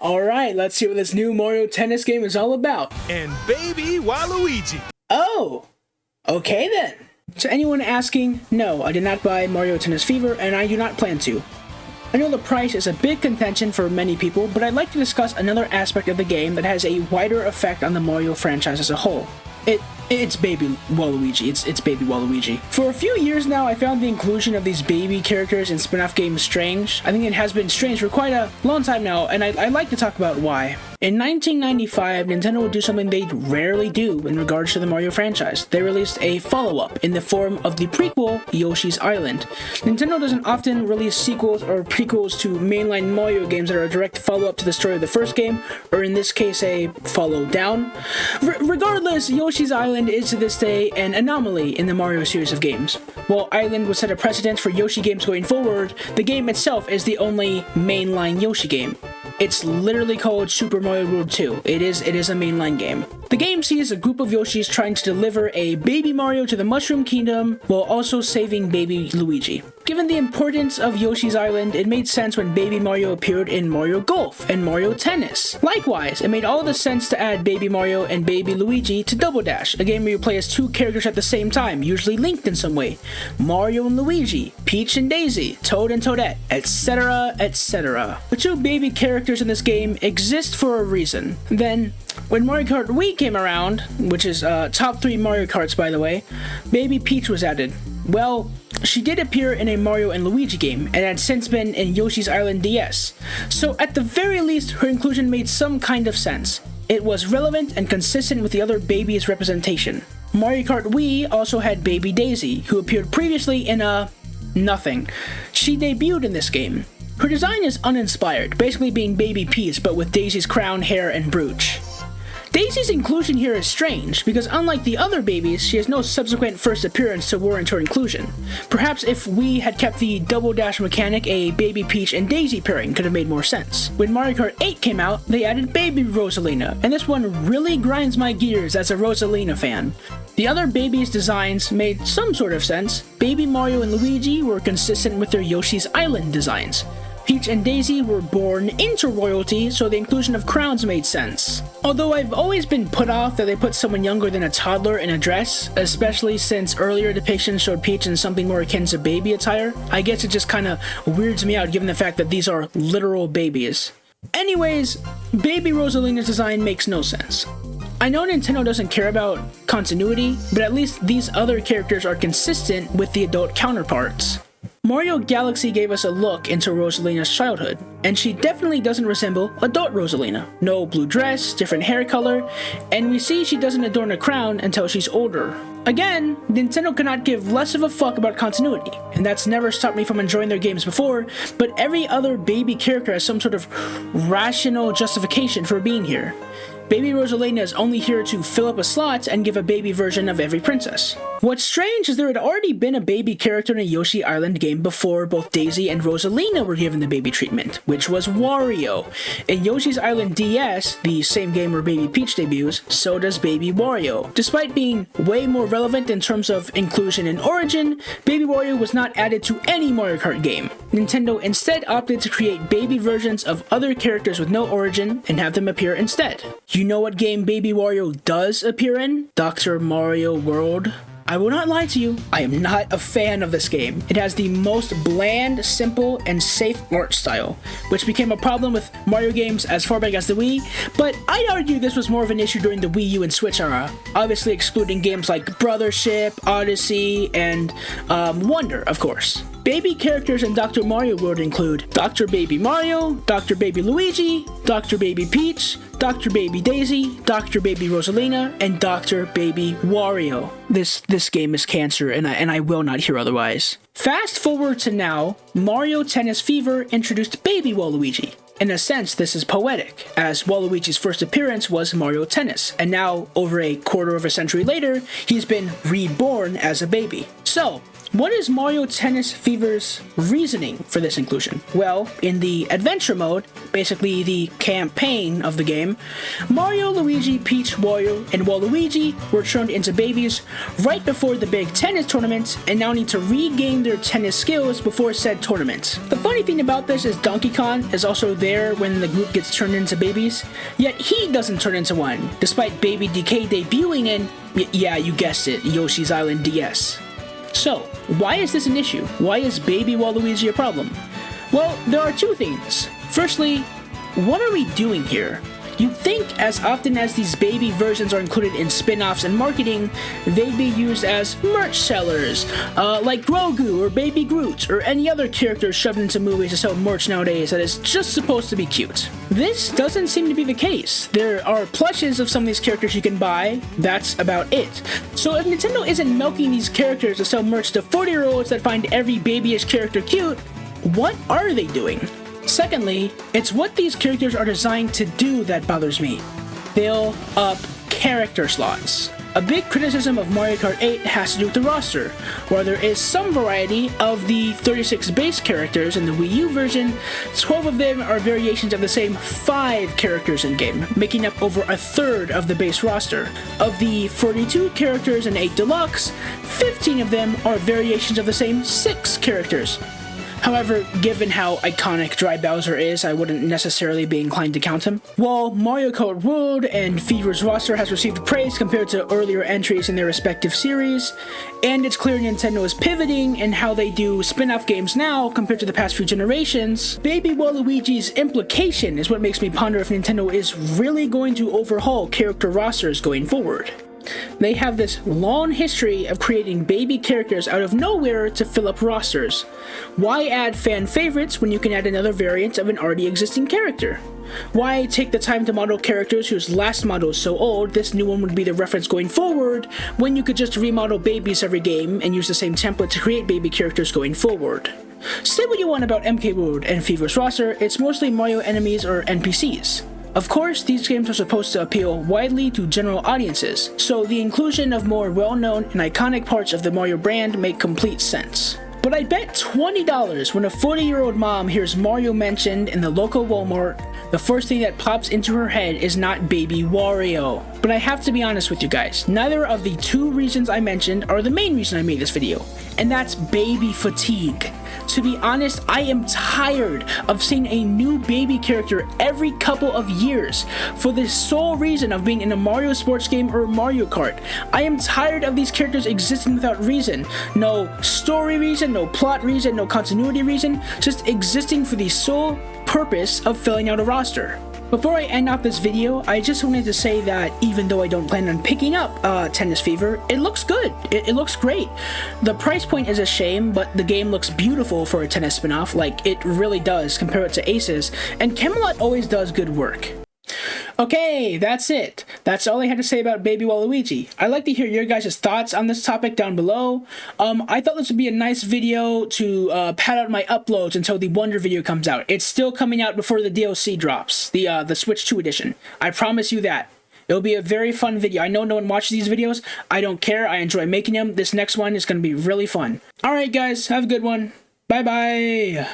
Alright, let's see what this new Mario Tennis game is all about. And Baby Waluigi. Oh! Okay then. To anyone asking, no, I did not buy Mario Tennis Fever, and I do not plan to. I know the price is a big contention for many people, but I'd like to discuss another aspect of the game that has a wider effect on the Mario franchise as a whole. It's Baby Waluigi. It's Baby Waluigi. For a few years now, I found the inclusion of these baby characters in spin-off games strange. I think it has been strange for quite a long time now, and I'd like to talk about why. In 1995, Nintendo would do something they rarely do in regards to the Mario franchise. They released a follow-up in the form of the prequel, Yoshi's Island. Nintendo doesn't often release sequels or prequels to mainline Mario games that are a direct follow-up to the story of the first game, or in this case, a follow-down. Regardless, Yoshi's Island is to this day an anomaly in the Mario series of games. While Island would set a precedent for Yoshi games going forward, the game itself is the only mainline Yoshi game. It's literally called Super Mario World 2. It is a mainline game. The game sees a group of Yoshis trying to deliver a baby Mario to the Mushroom Kingdom while also saving baby Luigi. Given the importance of Yoshi's Island, it made sense when Baby Mario appeared in Mario Golf and Mario Tennis. Likewise, it made all the sense to add Baby Mario and Baby Luigi to Double Dash, a game where you play as two characters at the same time, usually linked in some way. Mario and Luigi, Peach and Daisy, Toad and Toadette, etc., etc. The two baby characters in this game exist for a reason. Then, when Mario Kart Wii came around, which is top 3 Mario Karts by the way, Baby Peach was added. Well, she did appear in a Mario and Luigi game, and had since been in Yoshi's Island DS. So at the very least, her inclusion made some kind of sense. It was relevant and consistent with the other babies' representation. Mario Kart Wii also had Baby Daisy, who appeared previously in nothing. She debuted in this game. Her design is uninspired, basically being Baby Peach but with Daisy's crown, hair, and brooch. Daisy's inclusion here is strange, because unlike the other babies, she has no subsequent first appearance to warrant her inclusion. Perhaps if we had kept the Double Dash mechanic, a Baby Peach and Daisy pairing could have made more sense. When Mario Kart 8 came out, they added Baby Rosalina, and this one really grinds my gears as a Rosalina fan. The other babies' designs made some sort of sense. Baby Mario and Luigi were consistent with their Yoshi's Island designs. Peach and Daisy were born into royalty, so the inclusion of crowns made sense. Although I've always been put off that they put someone younger than a toddler in a dress, especially since earlier depictions showed Peach in something more akin to baby attire, I guess it just kinda weirds me out given the fact that these are literal babies. Anyways, Baby Rosalina's design makes no sense. I know Nintendo doesn't care about continuity, but at least these other characters are consistent with the adult counterparts. Mario Galaxy gave us a look into Rosalina's childhood, and she definitely doesn't resemble adult Rosalina. No blue dress, different hair color, and we see she doesn't adorn a crown until she's older. Again, Nintendo cannot give less of a fuck about continuity, and that's never stopped me from enjoying their games before, but every other baby character has some sort of rational justification for being here. Baby Rosalina is only here to fill up a slot and give a baby version of every princess. What's strange is there had already been a baby character in a Yoshi Island game before both Daisy and Rosalina were given the baby treatment, which was Wario. In Yoshi's Island DS, the same game where Baby Peach debuts, so does Baby Wario. Despite being way more relevant in terms of inclusion and origin, Baby Wario was not added to any Mario Kart game. Nintendo instead opted to create baby versions of other characters with no origin and have them appear instead. You know what game Baby Wario does appear in? Dr. Mario World. I will not lie to you, I am not a fan of this game. It has the most bland, simple, and safe art style, which became a problem with Mario games as far back as the Wii, but I'd argue this was more of an issue during the Wii U and Switch era, obviously excluding games like Brothership, Odyssey, and Wonder, of course. Baby characters in Dr. Mario World include Dr. Baby Mario, Dr. Baby Luigi, Dr. Baby Peach, Dr. Baby Daisy, Dr. Baby Rosalina, and Dr. Baby Wario. This game is cancer, and I will not hear otherwise. Fast forward to now, Mario Tennis Fever introduced Baby Waluigi. In a sense, this is poetic, as Waluigi's first appearance was Mario Tennis, and now, over a quarter of a century later, he's been reborn as a baby. So, What is Mario Tennis Fever's reasoning for this inclusion? Well, in the adventure mode, basically the campaign of the game, Mario, Luigi, Peach, Wario, and Waluigi were turned into babies right before the big tennis tournament and now need to regain their tennis skills before said tournament. The funny thing about this is Donkey Kong is also there when the group gets turned into babies, yet he doesn't turn into one, despite Baby DK debuting in, yeah, you guessed it, Yoshi's Island DS. So, why is this an issue? Why is Baby Waluigi a problem? Well, there are two things. Firstly, what are we doing here? You'd think as often as these baby versions are included in spin-offs and marketing, they'd be used as merch sellers, like Grogu or Baby Groot or any other character shoved into movies to sell merch nowadays that is just supposed to be cute. This doesn't seem to be the case. There are plushes of some of these characters you can buy, that's about it. So if Nintendo isn't milking these characters to sell merch to 40-year-olds that find every babyish character cute, what are they doing? Secondly, it's what these characters are designed to do that bothers me. Fill up character slots. A big criticism of Mario Kart 8 has to do with the roster. While there is some variety of the 36 base characters in the Wii U version, 12 of them are variations of the same 5 characters in-game, making up over a third of the base roster. Of the 42 characters in 8 Deluxe, 15 of them are variations of the same 6 characters. However, given how iconic Dry Bowser is, I wouldn't necessarily be inclined to count him. While Mario Kart World and Fever's roster has received praise compared to earlier entries in their respective series, and it's clear Nintendo is pivoting in how they do spin-off games now compared to the past few generations, Baby Waluigi's implication is what makes me ponder if Nintendo is really going to overhaul character rosters going forward. They have this long history of creating baby characters out of nowhere to fill up rosters. Why add fan favorites when you can add another variant of an already existing character? Why take the time to model characters whose last model is so old this new one would be the reference going forward when you could just remodel babies every game and use the same template to create baby characters going forward? Say what you want about MK World and Fever's roster, it's mostly Mario enemies or NPCs. Of course, these games are supposed to appeal widely to general audiences, so the inclusion of more well-known and iconic parts of the Mario brand make complete sense. But I bet $20 when a 40-year-old mom hears Mario mentioned in the local Walmart, the first thing that pops into her head is not Baby Wario. But I have to be honest with you guys, neither of the two reasons I mentioned are the main reason I made this video, and that's baby fatigue. To be honest, I am tired of seeing a new baby character every couple of years for the sole reason of being in a Mario sports game or Mario Kart. I am tired of these characters existing without reason. No story reason, no plot reason, no continuity reason, just existing for the sole purpose of filling out a roster. Before I end off this video, I just wanted to say that even though I don't plan on picking up Tennis Fever, it looks good. It looks great. The price point is a shame, but the game looks beautiful for a tennis spin-off, like it really does, compare it to Aces, and Camelot always does good work. Okay, that's it. That's all I had to say about Baby Waluigi. I'd like to hear your guys' thoughts on this topic down below. I thought this would be a nice video to pad out my uploads until the Wonder video comes out. It's still coming out before the DLC drops, the Switch 2 edition. I promise you that. It'll be a very fun video. I know no one watches these videos. I don't care. I enjoy making them. This next one is going to be really fun. Alright guys, have a good one. Bye-bye.